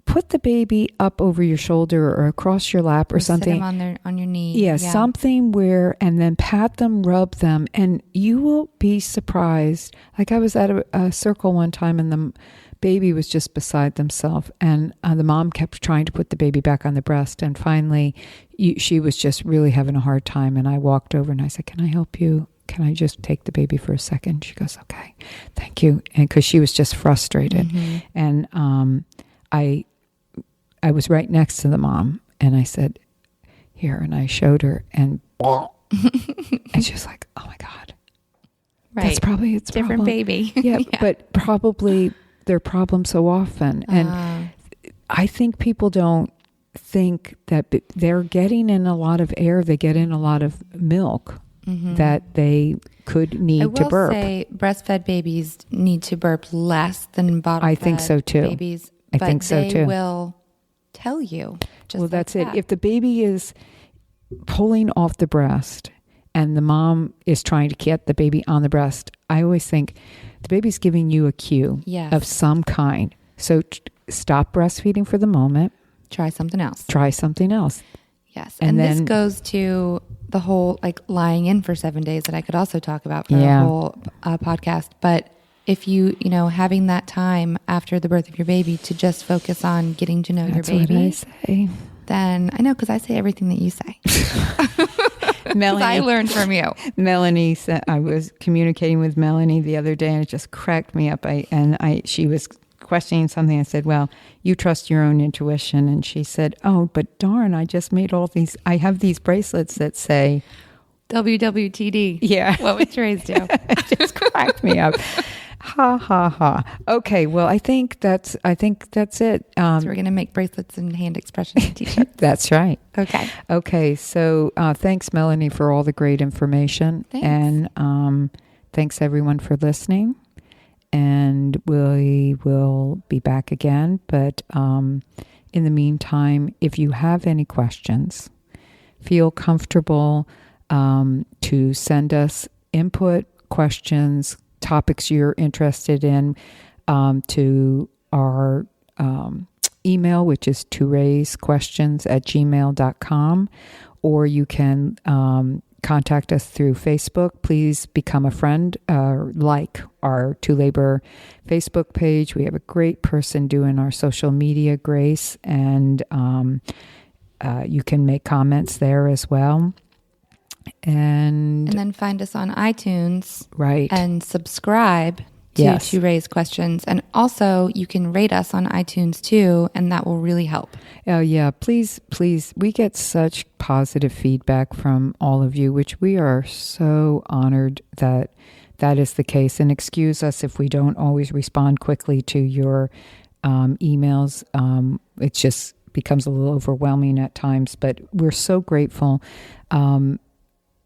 Put the baby up over your shoulder or across your lap or something. Sit them on your knee. Yeah, something and then pat them, rub them, and you will be surprised. Like I was at a circle one time, and the baby was just beside themselves, and the mom kept trying to put the baby back on the breast, and finally she was just really having a hard time, and I walked over and I said, "Can I help you? Can I just take the baby for a second?" She goes, "Okay, thank you." And because she was just frustrated. And I was right next to the mom, and I said, "Here," and I showed her, and and she was like, "Oh my God." Right. That's probably its different problem. Baby. Yeah, but probably their problem so often. And I think people don't think that they're getting in a lot of air, they get in a lot of milk that they could need to burp. I will say breastfed babies need to burp less than bottle-fed I think so too. Babies. I think so too. They will tell you. Well, that's it. If the baby is pulling off the breast and the mom is trying to get the baby on the breast, I always think the baby's giving you a cue of some kind. So stop breastfeeding for the moment. Try something else. Yes. And then, this goes to the whole lying in for 7 days that I could also talk about for a whole podcast. But if you having that time after the birth of your baby to just focus on getting to know your baby. That's what I say. Then I know, because I say everything that you say. Melanie, I learned from you. Melanie said, I was communicating with Melanie the other day, and it just cracked me up. She was questioning something. I said, "Well, you trust your own intuition." And she said, "Oh, but darn, I just made I have these bracelets that say WWTD. Yeah. What would ToRAISE do?" It just cracked me up. Ha ha ha. Okay, well, I think that's it. So we're going to make bracelets and hand expression t-shirts. That's right. Okay. Okay, so thanks, Melanie, for all the great information. Thanks. And thanks, everyone, for listening. And we will be back again. But in the meantime, if you have any questions, feel comfortable to send us input, questions, topics you're interested in to our email, which is ToRAISEQuestions@gmail.com, or you can contact us through Facebook. Please become a friend, like our To Labor Facebook page. We have a great person doing our social media, Grace, and you can make comments there as well. And then find us on iTunes. Right. And subscribe to ToRAISE Questions. And also, you can rate us on iTunes too, and that will really help. Oh, yeah. Please. We get such positive feedback from all of you, which we are so honored that is the case. And excuse us if we don't always respond quickly to your emails. It just becomes a little overwhelming at times, but we're so grateful.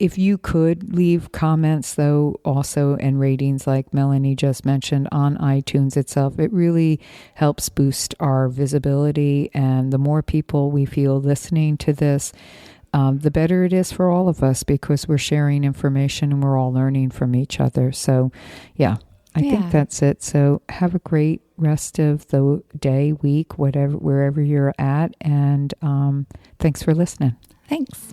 If you could leave comments, though, also, and ratings like Melanie just mentioned on iTunes itself, it really helps boost our visibility. And the more people we feel listening to this, the better it is for all of us, because we're sharing information and we're all learning from each other. So, I think that's it. So have a great rest of the day, week, wherever you're at. And thanks for listening. Thanks.